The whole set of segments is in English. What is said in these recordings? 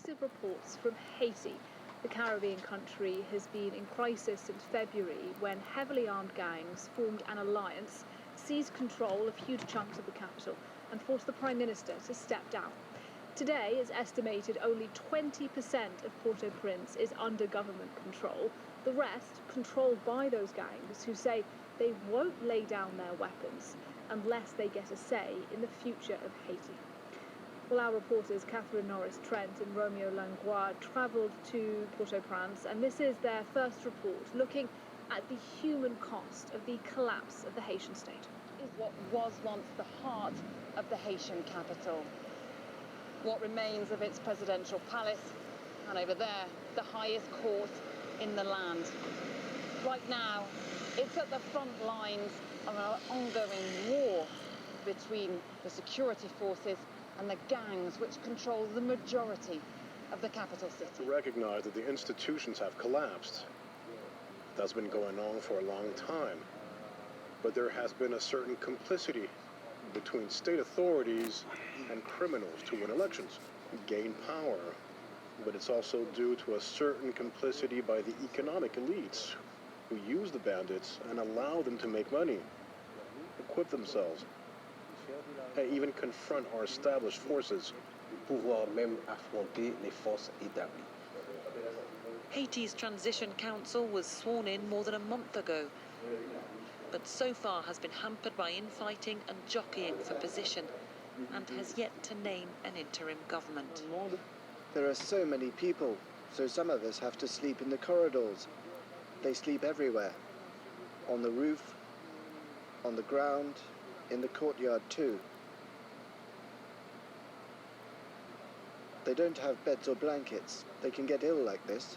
exclusive reports from Haiti. The Caribbean country has been in crisis since February when heavily armed gangs formed an alliance, seized control of huge chunks of the capital and forced the Prime Minister to step down. Today, it's estimated only 20% of Port-au-Prince is under government control, the rest controlled by those gangs who say they won't lay down their weapons unless they get a say in the future of Haiti. Well, our reporters Catherine Norris-Trent and Romeo Langlois travelled to Port-au-Prince, and this is their first report looking at the human cost of the collapse of the Haitian state. Is what was once the heart of the Haitian capital. What remains of its presidential palace, and over there, the highest court in the land. Right now, it's at the front lines of an ongoing war between the security forces and the gangs which control the majority of the capital city. To recognize that the institutions have collapsed. That's been going on for a long time. But there has been a certain complicity between state authorities and criminals to win elections, gain power. But it's also due to a certain complicity by the economic elites who use the bandits and allow them to make money, equip themselves, and even confront our established forces. Pouvoir même affronter les forces établies. Haiti's Transition Council was sworn in more than a month ago, but so far has been hampered by infighting and jockeying for position, and has yet to name an interim government. There are so many people, so some of us have to sleep in the corridors. They sleep everywhere. On the roof, on the ground, in the courtyard too. They don't have beds or blankets. They can get ill like this.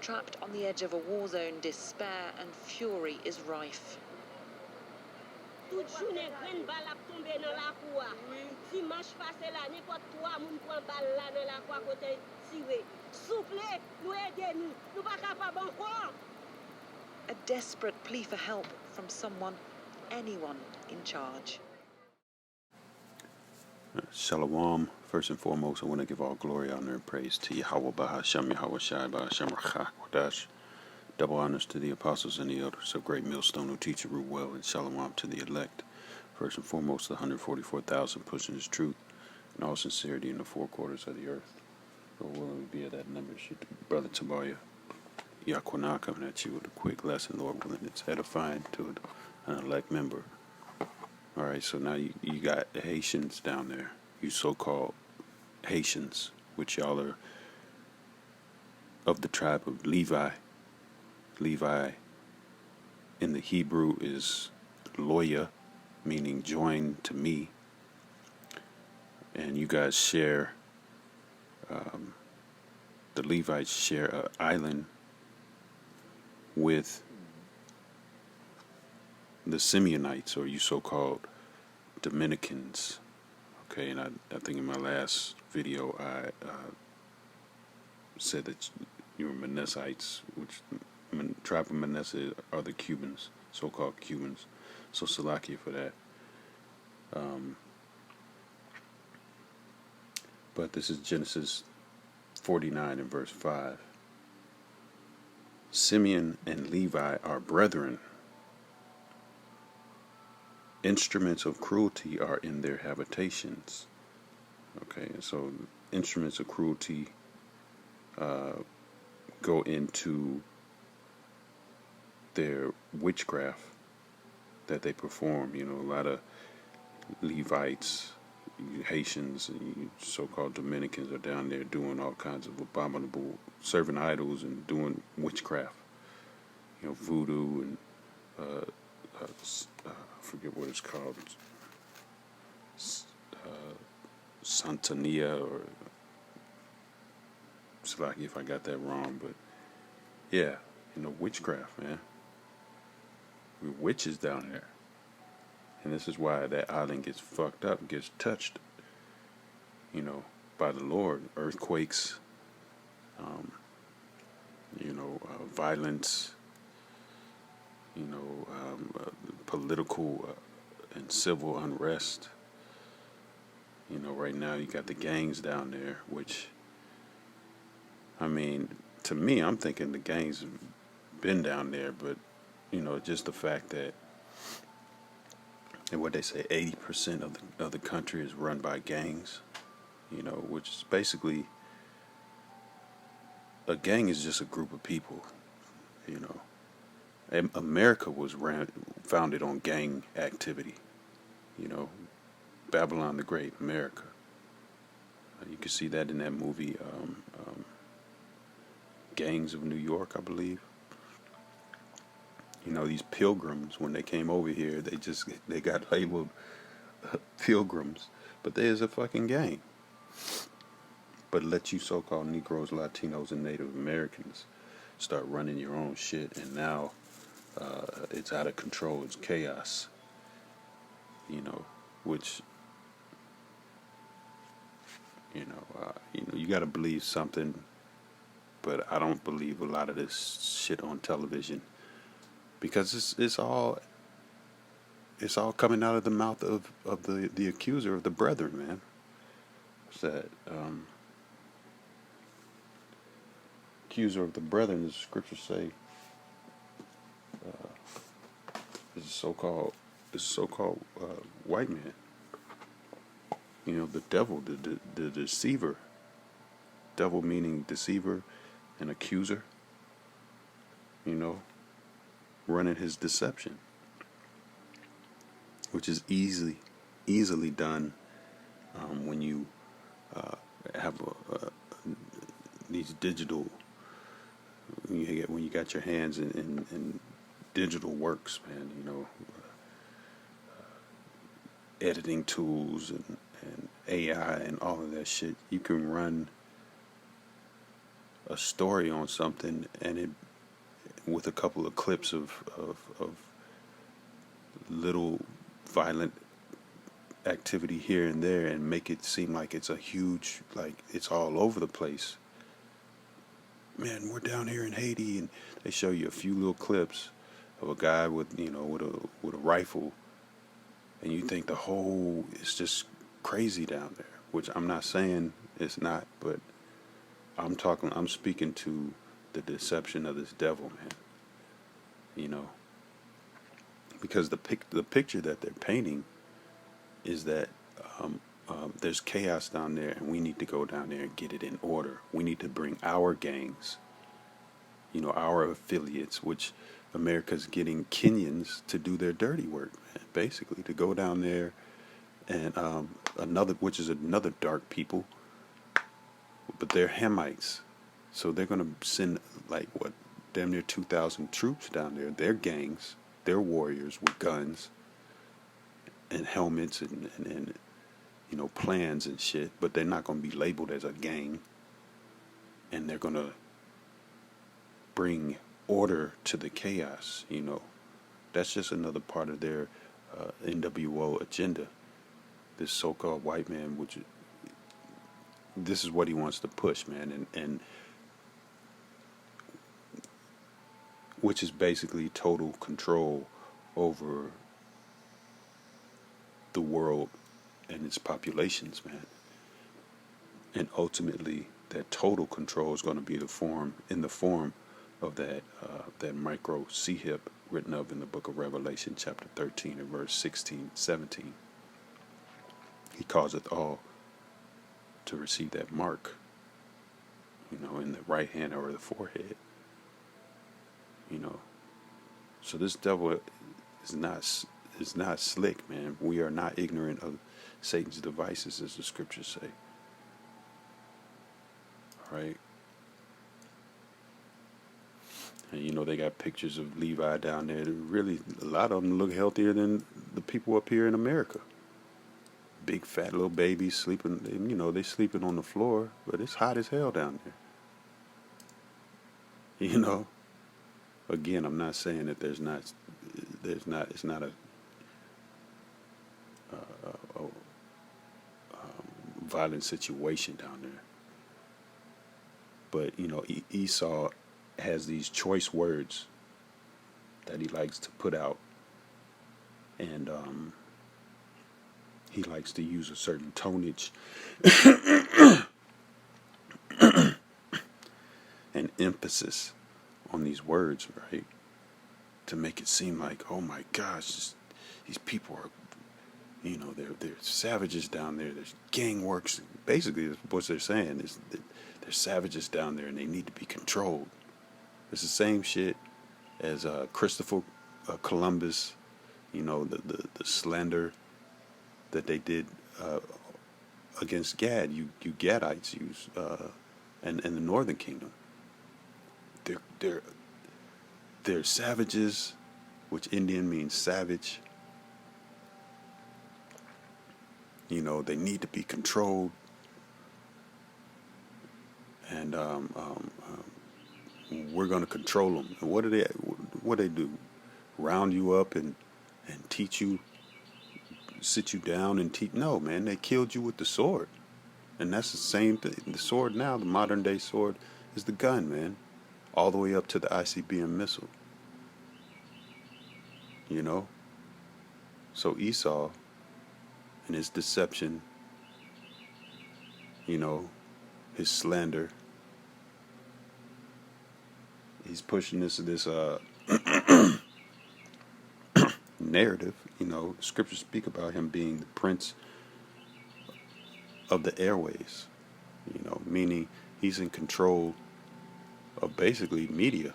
Trapped on the edge of a war zone, despair and fury is rife. A desperate plea for help from someone, anyone in charge. Shalom. First and foremost, I want to give all glory, honor, and praise to Yahweh Bahasham, Yahweh Shai Bahasham Rachah Kodash. Double honors to the apostles and the elders of Great Millstone who teach and rule well, and shalom to the elect. First and foremost, the 144,000 pushing his truth in all sincerity in the four quarters of the earth. Lord willing, be at that number. Brother Tobiah, Yaquanah coming at you with a quick lesson, Lord willing, it's edifying to an elect member. All right, so now you got the Haitians down there, you so-called Haitians, which y'all are of the tribe of Levi. Levi in the Hebrew is loya, meaning joined to me. And you guys share, the Levites share an island with the Simeonites, or you so-called Dominicans. Okay, and I think in my last video I said that you were Manassites, which tribe of Manasseh are the Cubans, so-called Cubans. So Salakia for that. But this is Genesis 49 and verse 5. Simeon and Levi are brethren. Instruments of cruelty are in their habitations. Okay, so instruments of cruelty go into their witchcraft that they perform. You know, a lot of Levites, Haitians, and so-called Dominicans are down there doing all kinds of abominable, serving idols and doing witchcraft. You know, voodoo and I forget what it's called, Santania, or Slaki if I got that wrong, but yeah, you know, witchcraft, man. We're witches down there. And this is why that island gets fucked up, gets touched, you know, by the Lord. Earthquakes, violence, political and civil unrest. You know, right now you got the gangs down there, which, I mean, to me, I'm thinking the gangs have been down there, but, you know, just the fact that, and what they say, 80% of the country is run by gangs, you know, which is basically, a gang is just a group of people, you know. America was founded on gang activity, you know, Babylon the Great, America. You can see that in that movie, Gangs of New York, I believe. You know, these pilgrims, when they came over here, they got labeled pilgrims, but there's a fucking gang. But let you so-called Negroes, Latinos, and Native Americans start running your own shit, and now it's out of control. It's chaos. You know, which you got to believe something, but I don't believe a lot of this shit on television because it's all coming out of the mouth of the accuser of the brethren, man. What's that? Accuser of the brethren, as the scriptures say, is a so-called white man. You know, the devil, the deceiver. Devil meaning deceiver and accuser. You know, running his deception, which is easily done when you have these digital. When you got your hands in digital works, man. You know, editing tools and AI and all of that shit. You can run a story on something and it with a couple of clips of little violent activity here and there and make it seem like it's a huge, like it's all over the place. Man, we're down here in Haiti, and they show you a few little clips of a guy with a rifle, and you think the whole is just crazy down there. Which I'm not saying it's not, but I'm speaking to the deception of this devil, man. You know, because the picture that they're painting is that there's chaos down there, and we need to go down there and get it in order. We need to bring our gangs, you know, our affiliates, which America's getting Kenyans to do their dirty work, man, basically, to go down there and which is another dark people, but they're Hamites. So they're going to send, like, damn near 2,000 troops down there. They're gangs. They're warriors with guns and helmets and you know, plans and shit, but they're not going to be labeled as a gang. And they're going to bring order to the chaos, you know. That's just another part of their NWO agenda. This so-called white man, which this is what he wants to push, man, and which is basically total control over the world and its populations, man. And ultimately, that total control is going to be in the form of that micro C-hip written of in the book of Revelation, chapter 13 and verse 16, 17. He causeth all to receive that mark, you know, in the right hand or the forehead, you know. So this devil is not slick, man. We are not ignorant of Satan's devices, as the scriptures say. All right. And you know, they got pictures of Levi down there. Really, a lot of them look healthier than the people up here in America. Big fat little babies sleeping, you know, they sleeping on the floor, but it's hot as hell down there. You know, again, I'm not saying that it's not a violent situation down there. But, you know, Esau has these choice words that he likes to put out. And he likes to use a certain tonage and emphasis on these words, right? To make it seem like, oh my gosh, these people are, they're savages down there. There's gang works. Basically, what they're saying is that they're savages down there and they need to be controlled. It's the same shit as Christopher Columbus, the slander that they did against Gad, you Gadites, and the Northern Kingdom. They're savages, which Indian means savage. They need to be controlled, and we're going to control them. And what do they do? Round you up and teach you, sit you down and teach? No, man, they killed you with the sword. And that's the same thing. The sword now, the modern day sword, is the gun, man. All the way up to the ICBM missile. So Esau and his deception, his slander, he's pushing this narrative. Scriptures speak about him being the prince of the airways, meaning he's in control of basically media,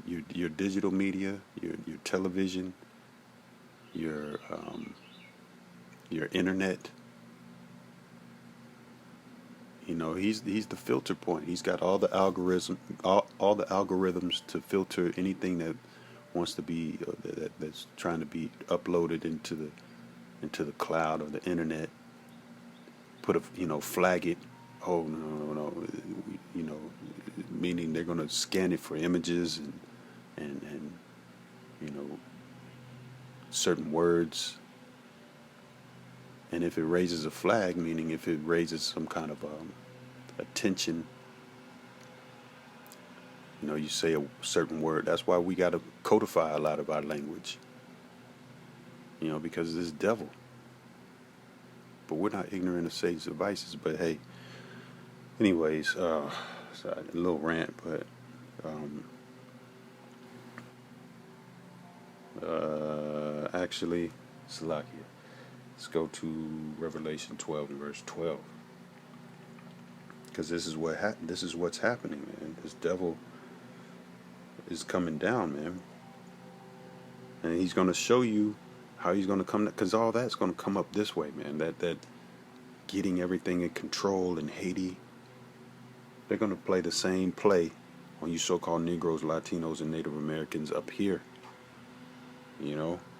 your digital media, your television, your internet. He's the filter point. He's got all the all the algorithms to filter anything that wants to be that's trying to be uploaded into the cloud or the internet. Flag it. Oh no, meaning they're going to scan it for images and certain words. And if it raises a flag, meaning if it raises some kind of attention, you say a certain word. That's why we got to codify a lot of our language, because of this devil. But we're not ignorant of Satan's devices. But hey, anyways, sorry, a little rant, but actually, Salakia. Let's go to Revelation 12 and verse 12, because this is what's happening, man. This devil is coming down, man, and he's going to show you how he's going to come, because all that's going to come up this way, man. That getting everything in control in Haiti. They're going to play the same play on you so-called Negroes, Latinos, and Native Americans up here.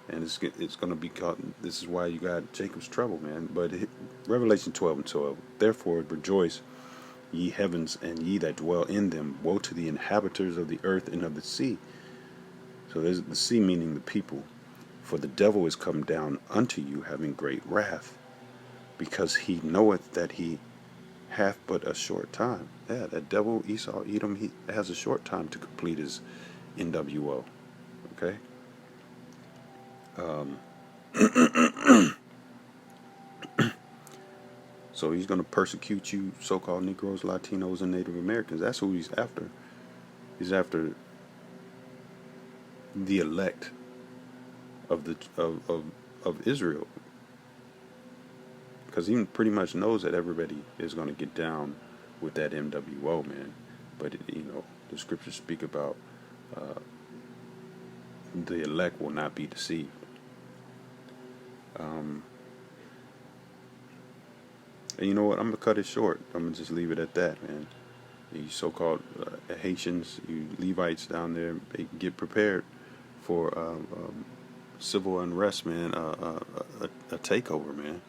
And it's going to be caught. This is why you got Jacob's trouble, man. But Revelation 12 and 12. Therefore rejoice, ye heavens, and ye that dwell in them. Woe to the inhabitants of the earth and of the sea. So there's the sea, meaning the people. For the devil is come down unto you, having great wrath, because he knoweth that he hath but a short time. Yeah, that devil Esau, Edom, he has a short time to complete his NWO. Okay? So he's going to persecute you, so-called Negroes, Latinos, and Native Americans. That's who he's after. He's after the elect of Israel, because he pretty much knows that everybody is going to get down with that MWO, man. But the scriptures speak about the elect will not be deceived. And you know what? I'm gonna cut it short. I'm gonna just leave it at that, man. You so-called Haitians, you Levites down there, they get prepared for civil unrest, man. A takeover, man.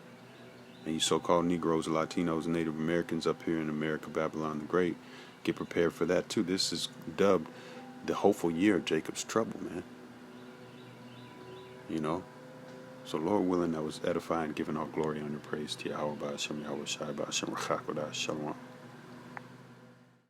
And you so-called Negroes, Latinos, and Native Americans up here in America, Babylon the Great, get prepared for that too. This is dubbed the hopeful year of Jacob's trouble, man. So Lord willing, that was edifying, giving all glory, honor, praise to Yahweh, Ba'ashem, Yahweh Shai, Ba'ashem, Rachak, Shalom.